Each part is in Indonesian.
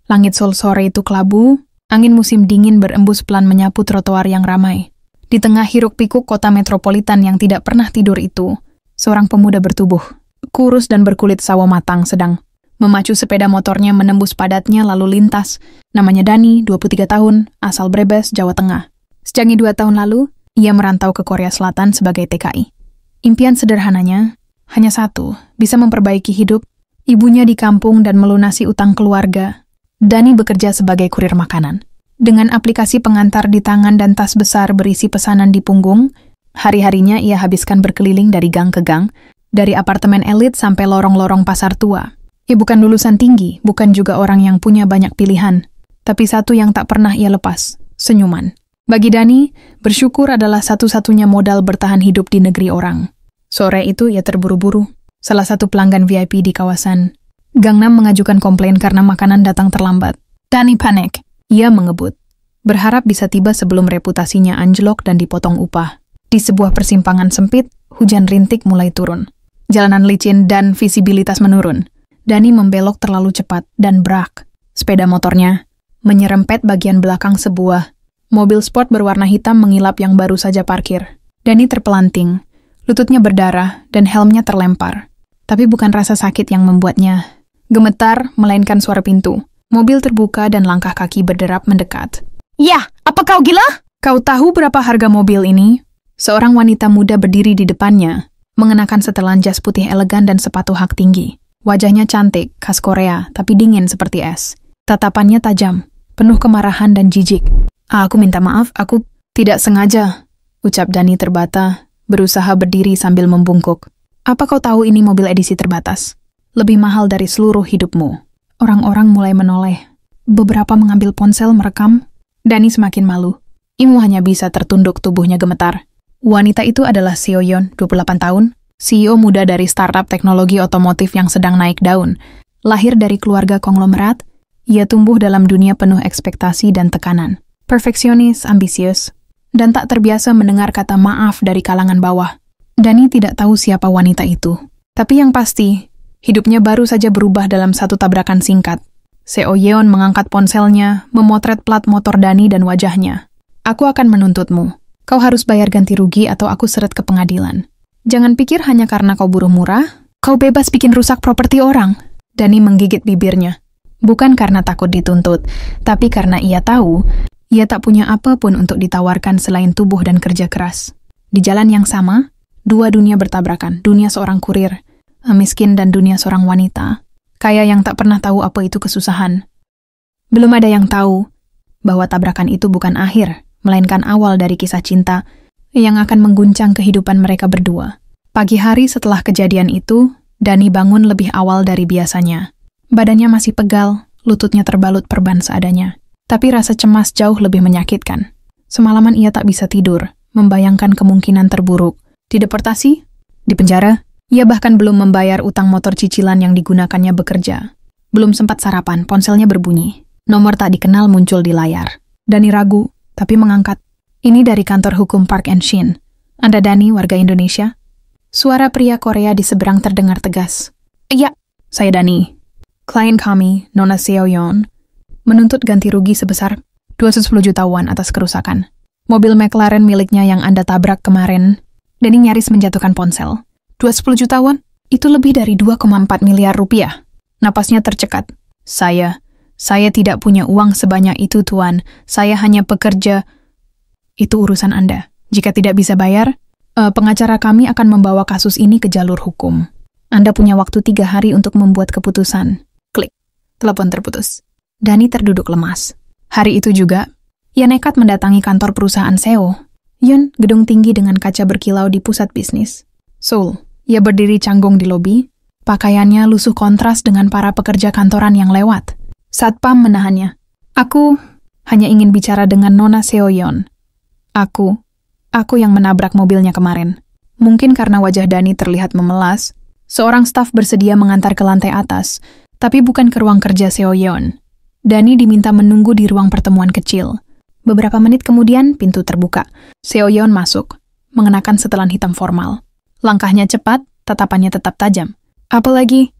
Langit Seoul sore itu kelabu, angin musim dingin berembus pelan menyapu trotoar yang ramai. Di tengah hiruk-pikuk kota metropolitan yang tidak pernah tidur itu, seorang pemuda bertubuh, kurus dan berkulit sawo matang sedang memacu sepeda motornya menembus padatnya lalu lintas. Namanya Dani, 23 tahun, asal Brebes, Jawa Tengah. Sejak 2 tahun lalu, ia merantau ke Korea Selatan sebagai TKI. Impian sederhananya hanya satu, bisa memperbaiki hidup ibunya di kampung dan melunasi utang keluarga. Dani bekerja sebagai kurir makanan. Dengan aplikasi pengantar di tangan dan tas besar berisi pesanan di punggung, hari-harinya ia habiskan berkeliling dari gang ke gang, dari apartemen elit sampai lorong-lorong pasar tua. Ia bukan lulusan tinggi, bukan juga orang yang punya banyak pilihan, tapi satu yang tak pernah ia lepas, senyuman. Bagi Dani, bersyukur adalah satu-satunya modal bertahan hidup di negeri orang. Sore itu ia terburu-buru. Salah satu pelanggan VIP di kawasan Gangnam mengajukan komplain karena makanan datang terlambat. Dani panik. Ia mengebut, berharap bisa tiba sebelum reputasinya anjlok dan dipotong upah. Di sebuah persimpangan sempit, hujan rintik mulai turun. Jalanan licin dan visibilitas menurun. Dani membelok terlalu cepat dan brak. Sepeda motornya menyerempet bagian belakang sebuah mobil sport berwarna hitam mengilap yang baru saja parkir. Dani terpelanting, lututnya berdarah dan helmnya terlempar. Tapi bukan rasa sakit yang membuatnya gemetar, melainkan suara pintu. Mobil terbuka dan langkah kaki berderap mendekat. "Ya, apa kau gila? Kau tahu berapa harga mobil ini?" Seorang wanita muda berdiri di depannya, mengenakan setelan jas putih elegan dan sepatu hak tinggi. Wajahnya cantik, khas Korea, tapi dingin seperti es. Tatapannya tajam, penuh kemarahan dan jijik. "Aku minta maaf, aku tidak sengaja," ucap Dani terbata, berusaha berdiri sambil membungkuk. "Apa kau tahu ini mobil edisi terbatas? Lebih mahal dari seluruh hidupmu." Orang-orang mulai menoleh. Beberapa mengambil ponsel merekam. Dani semakin malu. Imu hanya bisa tertunduk, tubuhnya gemetar. Wanita itu adalah Seo Yeon, 28 tahun, CEO muda dari startup teknologi otomotif yang sedang naik daun. Lahir dari keluarga konglomerat, ia tumbuh dalam dunia penuh ekspektasi dan tekanan. Perfeksionis, ambisius, dan tak terbiasa mendengar kata maaf dari kalangan bawah. Dani tidak tahu siapa wanita itu. Tapi yang pasti, hidupnya baru saja berubah dalam satu tabrakan singkat. Seo Yeon mengangkat ponselnya, memotret plat motor Dani dan wajahnya. "Aku akan menuntutmu. Kau harus bayar ganti rugi atau aku seret ke pengadilan. Jangan pikir hanya karena kau buruh murah, kau bebas bikin rusak properti orang." Dani menggigit bibirnya. Bukan karena takut dituntut, tapi karena ia tahu, ia tak punya apapun untuk ditawarkan selain tubuh dan kerja keras. Di jalan yang sama, dua dunia bertabrakan, dunia seorang kurir, miskin dan dunia seorang wanita, kaya yang tak pernah tahu apa itu kesusahan. Belum ada yang tahu bahwa tabrakan itu bukan akhir, melainkan awal dari kisah cinta yang akan mengguncang kehidupan mereka berdua. Pagi hari setelah kejadian itu, Dani bangun lebih awal dari biasanya. Badannya masih pegal, lututnya terbalut perban seadanya. Tapi rasa cemas jauh lebih menyakitkan. Semalaman ia tak bisa tidur, membayangkan kemungkinan terburuk. Dideportasi? Di penjara? Ia bahkan belum membayar utang motor cicilan yang digunakannya bekerja. Belum sempat sarapan, ponselnya berbunyi. Nomor tak dikenal muncul di layar. Dani ragu, tapi mengangkat. "Ini dari kantor hukum Park and Shin. Anda Dani, warga Indonesia?" Suara pria Korea di seberang terdengar tegas. "Iya, saya Dani. Klien kami, Nona Seo Yeon, menuntut ganti rugi sebesar 210 juta won atas kerusakan. Mobil McLaren miliknya yang Anda tabrak kemarin." Dani nyaris menjatuhkan ponsel. 210 juta won? Itu lebih dari 2,4 miliar rupiah. Napasnya tercekat. Saya tidak punya uang sebanyak itu, Tuan. Saya hanya pekerja." "Itu urusan Anda. Jika tidak bisa bayar, pengacara kami akan membawa kasus ini ke jalur hukum. Anda punya waktu 3 hari untuk membuat keputusan." Klik. Telepon terputus. Dani terduduk lemas. Hari itu juga, ia nekat mendatangi kantor perusahaan Seo Yeon, gedung tinggi dengan kaca berkilau di pusat bisnis Seoul. Ia berdiri canggung di lobi, pakaiannya lusuh kontras dengan para pekerja kantoran yang lewat. Satpam menahannya. "Aku hanya ingin bicara dengan Nona Seo Yeon. Aku yang menabrak mobilnya kemarin." Mungkin karena wajah Dani terlihat memelas, seorang staf bersedia mengantar ke lantai atas, tapi bukan ke ruang kerja Seo Yeon. Dani diminta menunggu di ruang pertemuan kecil. Beberapa menit kemudian, pintu terbuka. Seo Yeon masuk, mengenakan setelan hitam formal. Langkahnya cepat, tatapannya tetap tajam. "Apalagi?"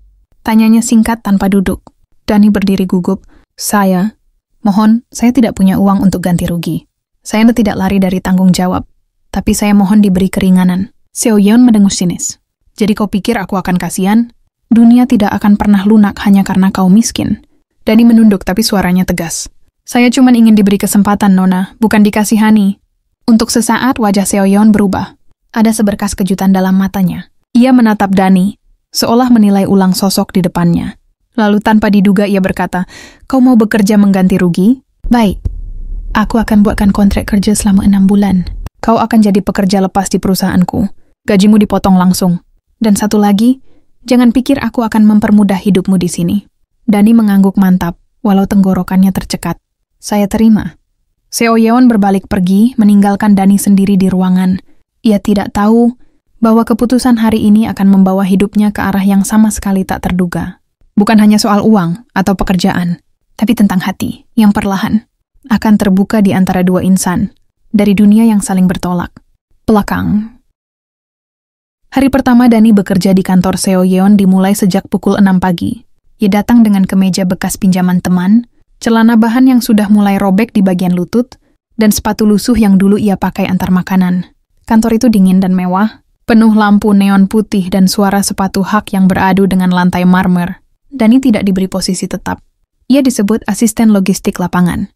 Tanyanya singkat tanpa duduk. Dani berdiri gugup, Mohon, saya tidak punya uang untuk ganti rugi. Saya tidak lari dari tanggung jawab, tapi saya mohon diberi keringanan. Seo Yeon mendengus sinis. Jadi kau pikir aku akan kasihan? Dunia tidak akan pernah lunak hanya karena kau miskin. Dani menunduk tapi suaranya tegas. Saya cuma ingin diberi kesempatan, Nona, bukan dikasihani. Untuk sesaat wajah Seo Yeon berubah. Ada seberkas kejutan dalam matanya. Ia menatap Dani, seolah menilai ulang sosok di depannya. Lalu tanpa diduga ia berkata, kau mau bekerja mengganti rugi? Baik, aku akan buatkan kontrak kerja selama 6 bulan. Kau akan jadi pekerja lepas di perusahaanku. Gajimu dipotong langsung. Dan satu lagi, jangan pikir aku akan mempermudah hidupmu di sini. Dani mengangguk mantap, walau tenggorokannya tercekat. Saya terima. Seo Yeon berbalik pergi, meninggalkan Dani sendiri di ruangan. Ia tidak tahu bahwa keputusan hari ini akan membawa hidupnya ke arah yang sama sekali tak terduga. Bukan hanya soal uang atau pekerjaan, tapi tentang hati yang perlahan akan terbuka di antara dua insan dari dunia yang saling bertolak. Pelakang. Hari pertama Dani bekerja di kantor Seo Yeon dimulai sejak pukul 6 pagi. Ia datang dengan kemeja bekas pinjaman teman, celana bahan yang sudah mulai robek di bagian lutut, dan sepatu lusuh yang dulu ia pakai antar makanan. Kantor itu dingin dan mewah, penuh lampu neon putih dan suara sepatu hak yang beradu dengan lantai marmer. Dani tidak diberi posisi tetap. Ia disebut asisten logistik lapangan.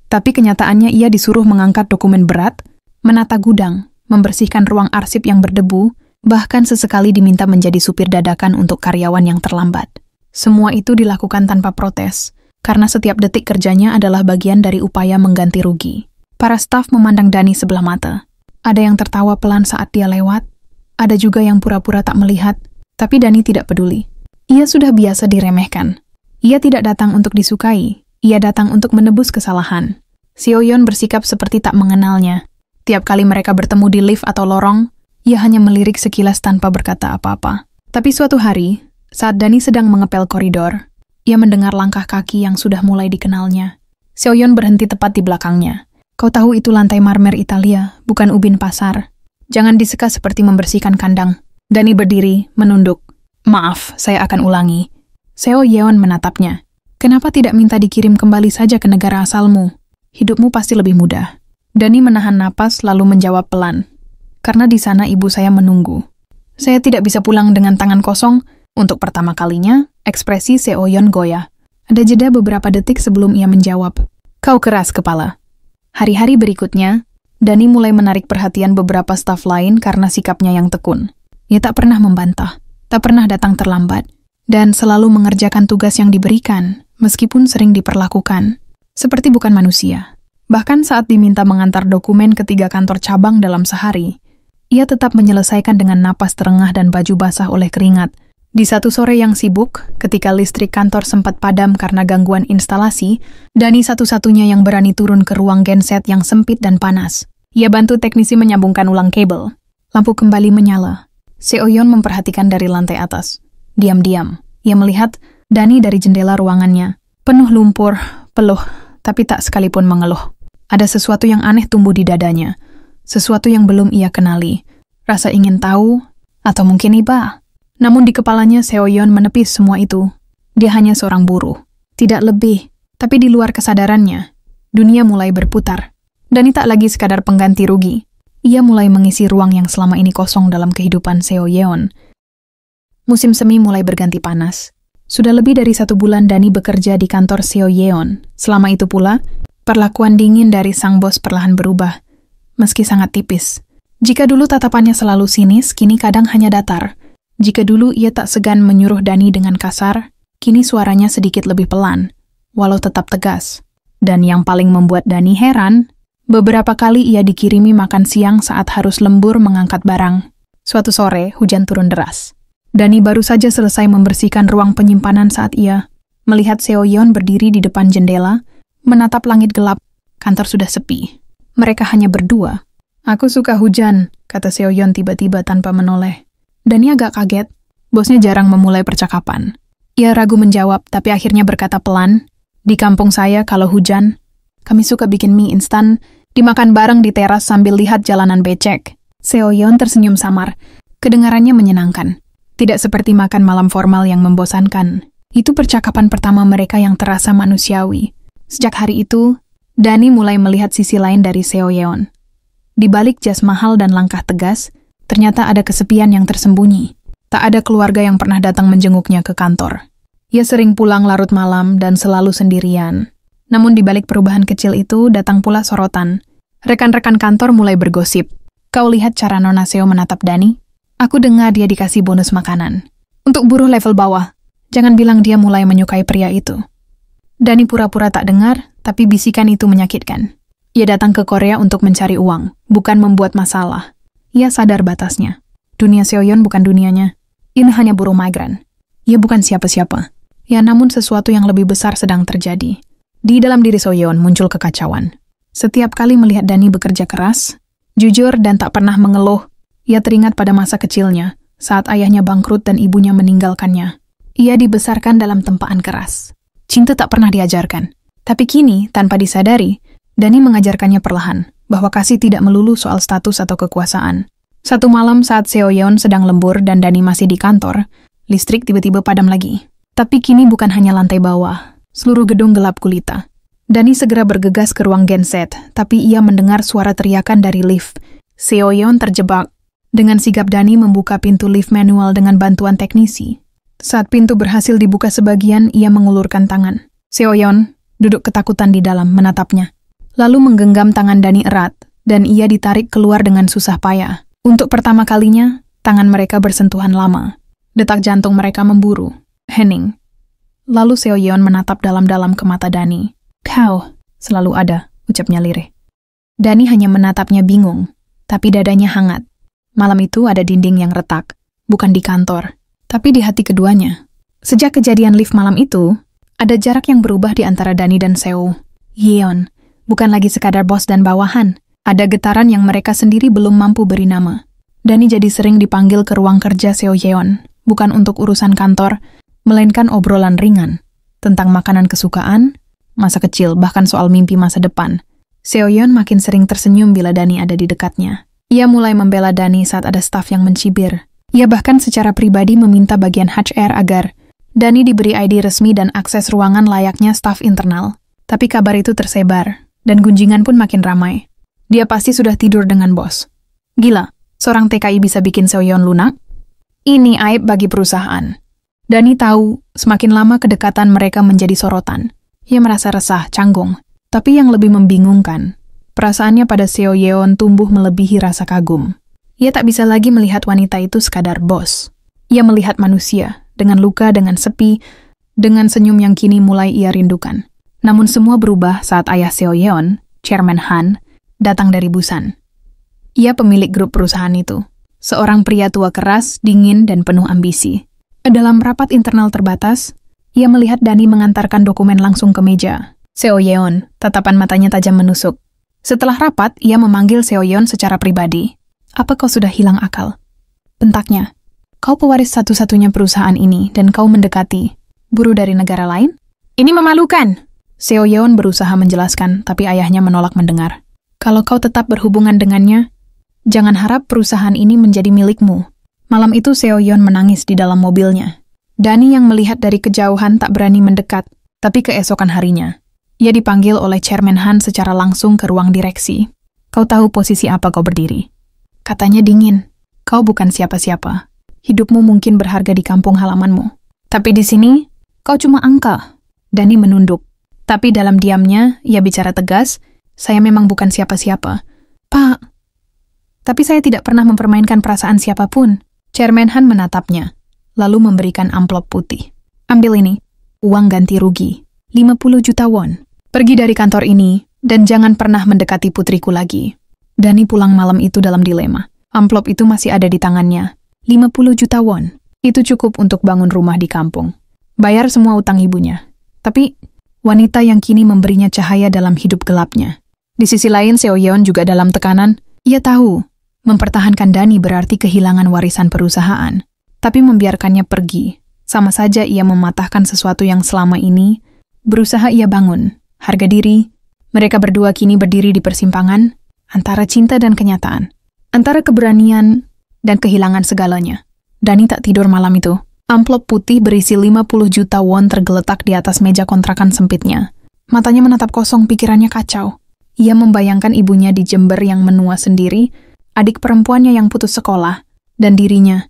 Tapi kenyataannya ia disuruh mengangkat dokumen berat, menata gudang, membersihkan ruang arsip yang berdebu, bahkan sesekali diminta menjadi supir dadakan untuk karyawan yang terlambat. Semua itu dilakukan tanpa protes, karena setiap detik kerjanya adalah bagian dari upaya mengganti rugi. Para staf memandang Dani sebelah mata. Ada yang tertawa pelan saat dia lewat, ada juga yang pura-pura tak melihat, tapi Dani tidak peduli. Ia sudah biasa diremehkan. Ia tidak datang untuk disukai, ia datang untuk menebus kesalahan. Seo Yeon bersikap seperti tak mengenalnya. Tiap kali mereka bertemu di lift atau lorong, ia hanya melirik sekilas tanpa berkata apa-apa. Tapi suatu hari, saat Dani sedang mengepel koridor, ia mendengar langkah kaki yang sudah mulai dikenalnya. Seo Yeon berhenti tepat di belakangnya. Kau tahu itu lantai marmer Italia, bukan ubin pasar. Jangan diseka seperti membersihkan kandang. Dani berdiri, menunduk. Maaf, saya akan ulangi. Seo Yeon menatapnya. Kenapa tidak minta dikirim kembali saja ke negara asalmu? Hidupmu pasti lebih mudah. Dani menahan napas lalu menjawab pelan. Karena di sana ibu saya menunggu. Saya tidak bisa pulang dengan tangan kosong. Untuk pertama kalinya, ekspresi Seo Yeon goyah. Ada jeda beberapa detik sebelum ia menjawab. Kau keras kepala. Hari-hari berikutnya, Dani mulai menarik perhatian beberapa staf lain karena sikapnya yang tekun. Ia tak pernah membantah. Tak pernah datang terlambat, dan selalu mengerjakan tugas yang diberikan, meskipun sering diperlakukan, seperti bukan manusia. Bahkan saat diminta mengantar dokumen ke 3 kantor cabang dalam sehari, ia tetap menyelesaikan dengan napas terengah dan baju basah oleh keringat. Di satu sore yang sibuk, ketika listrik kantor sempat padam karena gangguan instalasi, Dani satu-satunya yang berani turun ke ruang genset yang sempit dan panas. Ia bantu teknisi menyambungkan ulang kabel. Lampu kembali menyala. Seo Yeon memperhatikan dari lantai atas. Diam-diam, ia melihat Dani dari jendela ruangannya. Penuh lumpur, peluh, tapi tak sekalipun mengeluh. Ada sesuatu yang aneh tumbuh di dadanya. Sesuatu yang belum ia kenali. Rasa ingin tahu, atau mungkin iba. Namun di kepalanya Seo Yeon menepis semua itu. Dia hanya seorang buruh. Tidak lebih, tapi di luar kesadarannya. Dunia mulai berputar. Dani tak lagi sekadar pengganti rugi. Ia mulai mengisi ruang yang selama ini kosong dalam kehidupan Seo Yeon. Musim semi mulai berganti panas. Sudah lebih dari 1 bulan Dani bekerja di kantor Seo Yeon. Selama itu pula, perlakuan dingin dari sang bos perlahan berubah, meski sangat tipis. Jika dulu tatapannya selalu sinis, kini kadang hanya datar. Jika dulu ia tak segan menyuruh Dani dengan kasar, kini suaranya sedikit lebih pelan, walau tetap tegas. Dan yang paling membuat Dani heran, beberapa kali ia dikirimi makan siang saat harus lembur mengangkat barang. Suatu sore, hujan turun deras. Dani baru saja selesai membersihkan ruang penyimpanan saat ia melihat Seo Yeon berdiri di depan jendela, menatap langit gelap. Kantor sudah sepi. Mereka hanya berdua. Aku suka hujan, kata Seo Yeon tiba-tiba tanpa menoleh. Dani agak kaget. Bosnya jarang memulai percakapan. Ia ragu menjawab, tapi akhirnya berkata pelan, di kampung saya kalau hujan, kami suka bikin mie instan, dimakan bareng di teras sambil lihat jalanan becek. Seo Yeon tersenyum samar. Kedengarannya menyenangkan. Tidak seperti makan malam formal yang membosankan. Itu percakapan pertama mereka yang terasa manusiawi. Sejak hari itu, Dani mulai melihat sisi lain dari Seo Yeon. Di balik jas mahal dan langkah tegas, ternyata ada kesepian yang tersembunyi. Tak ada keluarga yang pernah datang menjenguknya ke kantor. Ia sering pulang larut malam dan selalu sendirian. Namun di balik perubahan kecil itu datang pula sorotan. Rekan-rekan kantor mulai bergosip. Kau lihat cara Nona Seo menatap Dani? Aku dengar dia dikasih bonus makanan. Untuk buruh level bawah, jangan bilang dia mulai menyukai pria itu. Dani pura-pura tak dengar, tapi bisikan itu menyakitkan. Ia datang ke Korea untuk mencari uang, bukan membuat masalah. Ia sadar batasnya. Dunia Seoyeon bukan dunianya. Ini hanya buruh migran. Ia bukan siapa-siapa. Ya, namun sesuatu yang lebih besar sedang terjadi. Di dalam diri Seoyeon muncul kekacauan. Setiap kali melihat Dani bekerja keras, jujur dan tak pernah mengeluh, ia teringat pada masa kecilnya, saat ayahnya bangkrut dan ibunya meninggalkannya. Ia dibesarkan dalam tempaan keras. Cinta tak pernah diajarkan. Tapi kini, tanpa disadari, Dani mengajarkannya perlahan, bahwa kasih tidak melulu soal status atau kekuasaan. Satu malam saat Seo Yeon sedang lembur dan Dani masih di kantor, listrik tiba-tiba padam lagi. Tapi kini bukan hanya lantai bawah, seluruh gedung gelap gulita. Dani segera bergegas ke ruang genset, tapi ia mendengar suara teriakan dari lift. Seo Yeon terjebak. Dengan sigap Dani membuka pintu lift manual dengan bantuan teknisi. Saat pintu berhasil dibuka sebagian, ia mengulurkan tangan. Seo Yeon duduk ketakutan di dalam menatapnya. Lalu menggenggam tangan Dani erat, dan ia ditarik keluar dengan susah payah. Untuk pertama kalinya, tangan mereka bersentuhan lama. Detak jantung mereka memburu. Hening. Lalu Seo Yeon menatap dalam-dalam ke mata Dani. Kau selalu ada, ucapnya lirih. Dani hanya menatapnya bingung, tapi dadanya hangat. Malam itu ada dinding yang retak, bukan di kantor, tapi di hati keduanya. Sejak kejadian lift malam itu, ada jarak yang berubah di antara Dani dan Seo Yeon. Bukan lagi sekadar bos dan bawahan, ada getaran yang mereka sendiri belum mampu beri nama. Dani jadi sering dipanggil ke ruang kerja Seo Yeon, bukan untuk urusan kantor, melainkan obrolan ringan, tentang makanan kesukaan, masa kecil, bahkan soal mimpi masa depan. Seo Yeon makin sering tersenyum bila Dani ada di dekatnya. Ia mulai membela Dani saat ada staf yang mencibir. Ia bahkan secara pribadi meminta bagian HR agar Dani diberi ID resmi dan akses ruangan layaknya staf internal. Tapi kabar itu tersebar, dan gunjingan pun makin ramai. Dia pasti sudah tidur dengan bos. Gila, seorang TKI bisa bikin Seo Yeon lunak? Ini aib bagi perusahaan. Dani tahu, semakin lama kedekatan mereka menjadi sorotan. Ia merasa resah, canggung. Tapi yang lebih membingungkan, perasaannya pada Seo Yeon tumbuh melebihi rasa kagum. Ia tak bisa lagi melihat wanita itu sekadar bos. Ia melihat manusia, dengan luka, dengan sepi, dengan senyum yang kini mulai ia rindukan. Namun semua berubah saat ayah Seo Yeon, Chairman Han, datang dari Busan. Ia pemilik grup perusahaan itu. Seorang pria tua keras, dingin, dan penuh ambisi. Dalam rapat internal terbatas, ia melihat Dani mengantarkan dokumen langsung ke meja. Seo Yeon, tatapan matanya tajam menusuk. Setelah rapat, ia memanggil Seo Yeon secara pribadi. Apa kau sudah hilang akal? Bentaknya. Kau pewaris satu-satunya perusahaan ini dan kau mendekati buruh dari negara lain? Ini memalukan. Seo Yeon berusaha menjelaskan, tapi ayahnya menolak mendengar. Kalau kau tetap berhubungan dengannya, jangan harap perusahaan ini menjadi milikmu. Malam itu Seo Yeon menangis di dalam mobilnya. Dani yang melihat dari kejauhan tak berani mendekat, tapi keesokan harinya, ia dipanggil oleh Chairman Han secara langsung ke ruang direksi. Kau tahu posisi apa kau berdiri? Katanya dingin. Kau bukan siapa-siapa. Hidupmu mungkin berharga di kampung halamanmu. Tapi di sini, kau cuma angka. Dani menunduk. Tapi dalam diamnya, ia bicara tegas, saya memang bukan siapa-siapa. Pak, tapi saya tidak pernah mempermainkan perasaan siapapun. Chairman Han menatapnya, lalu memberikan amplop putih. Ambil ini, uang ganti rugi, 50 juta won. Pergi dari kantor ini, dan jangan pernah mendekati putriku lagi. Dani pulang malam itu dalam dilema. Amplop itu masih ada di tangannya. 50 juta won. Itu cukup untuk bangun rumah di kampung. Bayar semua utang ibunya. Tapi, wanita yang kini memberinya cahaya dalam hidup gelapnya. Di sisi lain, Seo Yeon juga dalam tekanan. Ia tahu, mempertahankan Dani berarti kehilangan warisan perusahaan. Tapi membiarkannya pergi, sama saja ia mematahkan sesuatu yang selama ini berusaha ia bangun. Harga diri, mereka berdua kini berdiri di persimpangan antara cinta dan kenyataan, antara keberanian dan kehilangan segalanya. Dani tak tidur malam itu. Amplop putih berisi 50 juta won tergeletak di atas meja kontrakan sempitnya. Matanya menatap kosong, pikirannya kacau. Ia membayangkan ibunya di Jember yang menua sendiri, adik perempuannya yang putus sekolah, dan dirinya,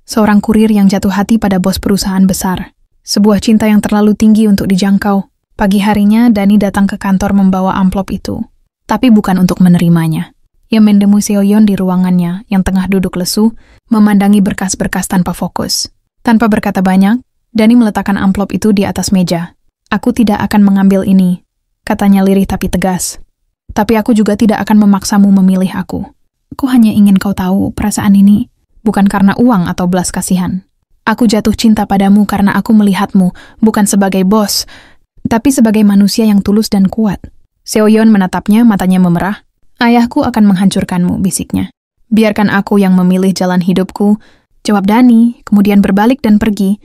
seorang kurir yang jatuh hati pada bos perusahaan besar. Sebuah cinta yang terlalu tinggi untuk dijangkau. Pagi harinya, Dani datang ke kantor membawa amplop itu. Tapi bukan untuk menerimanya. Ia mendemui Seo-yeon di ruangannya yang tengah duduk lesu, memandangi berkas-berkas tanpa fokus. Tanpa berkata banyak, Dani meletakkan amplop itu di atas meja. "Aku tidak akan mengambil ini," katanya lirih tapi tegas. "Tapi aku juga tidak akan memaksamu memilih aku. Aku hanya ingin kau tahu perasaan ini, bukan karena uang atau belas kasihan. Aku jatuh cinta padamu karena aku melihatmu, bukan sebagai bos, tapi sebagai manusia yang tulus dan kuat." Seo-yeon menatapnya, matanya memerah. "Ayahku akan menghancurkanmu," bisiknya. "Biarkan aku yang memilih jalan hidupku," jawab Dani, kemudian berbalik dan pergi,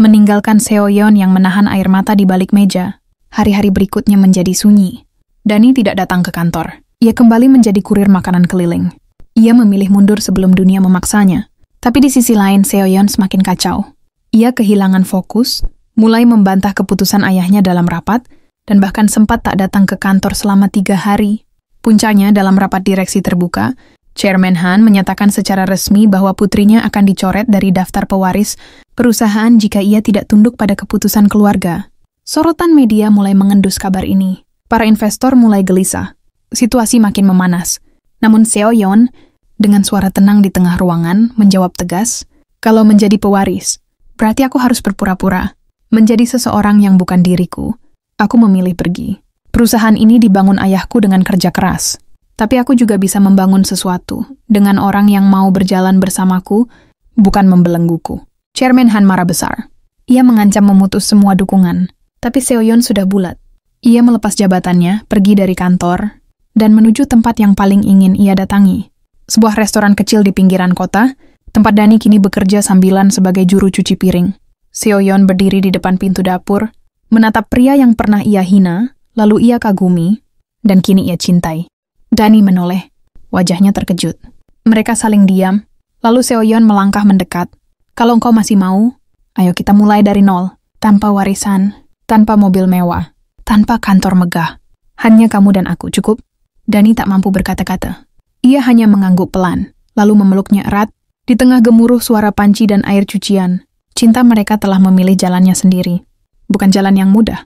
meninggalkan Seo-yeon yang menahan air mata di balik meja. Hari-hari berikutnya menjadi sunyi. Dani tidak datang ke kantor. Ia kembali menjadi kurir makanan keliling. Ia memilih mundur sebelum dunia memaksanya. Tapi di sisi lain, Seo-yeon semakin kacau. Ia kehilangan fokus, mulai membantah keputusan ayahnya dalam rapat, dan bahkan sempat tak datang ke kantor selama 3 hari. Puncaknya, dalam rapat direksi terbuka, Chairman Han menyatakan secara resmi bahwa putrinya akan dicoret dari daftar pewaris perusahaan jika ia tidak tunduk pada keputusan keluarga. Sorotan media mulai mengendus kabar ini. Para investor mulai gelisah. Situasi makin memanas. Namun Seo-yeon, dengan suara tenang di tengah ruangan, menjawab tegas, "Kalau menjadi pewaris, berarti aku harus berpura-pura. Menjadi seseorang yang bukan diriku. Aku memilih pergi. Perusahaan ini dibangun ayahku dengan kerja keras. Tapi aku juga bisa membangun sesuatu dengan orang yang mau berjalan bersamaku, bukan membelengguku." Chairman Han marah besar. Ia mengancam memutus semua dukungan. Tapi Seo-yeon sudah bulat. Ia melepas jabatannya, pergi dari kantor, dan menuju tempat yang paling ingin ia datangi. Sebuah restoran kecil di pinggiran kota, tempat Dani kini bekerja sambilan sebagai juru cuci piring. Seo-yeon berdiri di depan pintu dapur, menatap pria yang pernah ia hina, lalu ia kagumi, dan kini ia cintai. Dani menoleh, wajahnya terkejut. Mereka saling diam, lalu Seo-yeon melangkah mendekat. "Kalau engkau masih mau, ayo kita mulai dari nol, tanpa warisan, tanpa mobil mewah, tanpa kantor megah. Hanya kamu dan aku, cukup?" Dani tak mampu berkata-kata. Ia hanya mengangguk pelan, lalu memeluknya erat, di tengah gemuruh suara panci dan air cucian. Cinta mereka telah memilih jalannya sendiri. Bukan jalan yang mudah,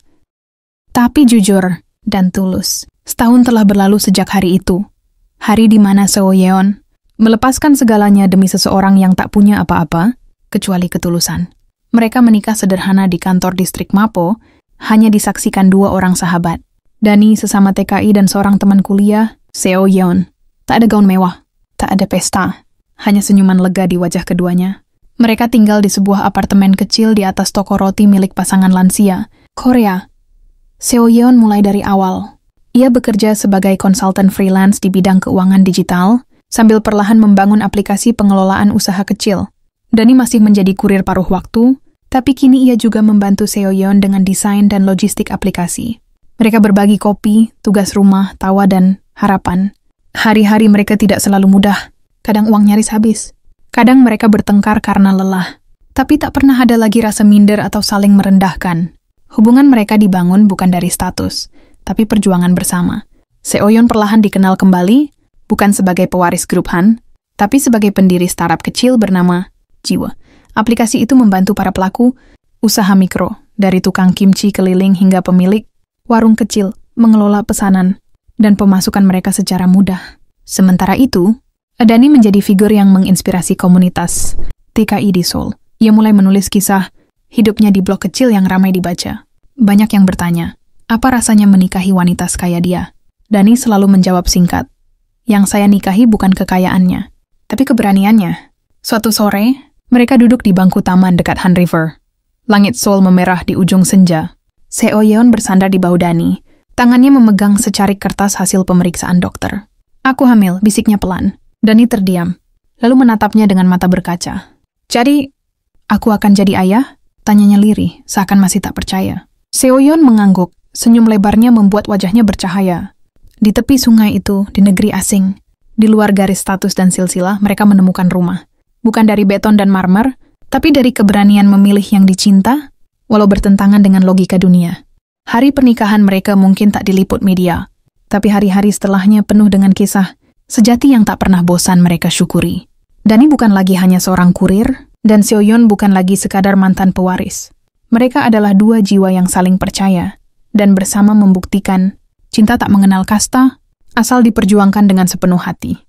tapi jujur dan tulus. Setahun telah berlalu sejak hari itu. Hari di mana Seo-yeon melepaskan segalanya demi seseorang yang tak punya apa-apa, kecuali ketulusan. Mereka menikah sederhana di kantor distrik Mapo, hanya disaksikan 2 orang sahabat. Dani sesama TKI dan seorang teman kuliah, Seo-yeon. Tak ada gaun mewah, tak ada pesta, hanya senyuman lega di wajah keduanya. Mereka tinggal di sebuah apartemen kecil di atas toko roti milik pasangan lansia, Korea. Seo-yeon mulai dari awal. Ia bekerja sebagai konsultan freelance di bidang keuangan digital, sambil perlahan membangun aplikasi pengelolaan usaha kecil. Dani masih menjadi kurir paruh waktu, tapi kini ia juga membantu Seo-yeon dengan desain dan logistik aplikasi. Mereka berbagi kopi, tugas rumah, tawa, dan harapan. Hari-hari mereka tidak selalu mudah. Kadang uang nyaris habis. Kadang mereka bertengkar karena lelah. Tapi tak pernah ada lagi rasa minder atau saling merendahkan. Hubungan mereka dibangun bukan dari status, tapi perjuangan bersama. Seo-yeon perlahan dikenal kembali, bukan sebagai pewaris grup Han, tapi sebagai pendiri startup kecil bernama Jiwa. Aplikasi itu membantu para pelaku usaha mikro, dari tukang kimchi keliling hingga pemilik warung kecil, mengelola pesanan dan pemasukan mereka secara mudah. Sementara itu, Dani menjadi figur yang menginspirasi komunitas TKI di Seoul. Ia mulai menulis kisah hidupnya di blog kecil yang ramai dibaca. Banyak yang bertanya, apa rasanya menikahi wanita sekaya dia? Dani selalu menjawab singkat, yang saya nikahi bukan kekayaannya, tapi keberaniannya. Suatu sore, mereka duduk di bangku taman dekat Han River. Langit Seoul memerah di ujung senja. Seo-yeon bersandar di bahu Dani. Tangannya memegang secarik kertas hasil pemeriksaan dokter. "Aku hamil," bisiknya pelan. Dani terdiam, lalu menatapnya dengan mata berkaca. "Jadi, aku akan jadi ayah?" Tanyanya lirih, seakan masih tak percaya. Seo-yeon mengangguk, senyum lebarnya membuat wajahnya bercahaya. Di tepi sungai itu, di negeri asing, di luar garis status dan silsilah, mereka menemukan rumah. Bukan dari beton dan marmer, tapi dari keberanian memilih yang dicinta, walau bertentangan dengan logika dunia. Hari pernikahan mereka mungkin tak diliput media, tapi hari-hari setelahnya penuh dengan kisah sejati yang tak pernah bosan mereka syukuri. Dani bukan lagi hanya seorang kurir, dan Seoyeon bukan lagi sekadar mantan pewaris. Mereka adalah dua jiwa yang saling percaya, dan bersama membuktikan cinta tak mengenal kasta, asal diperjuangkan dengan sepenuh hati.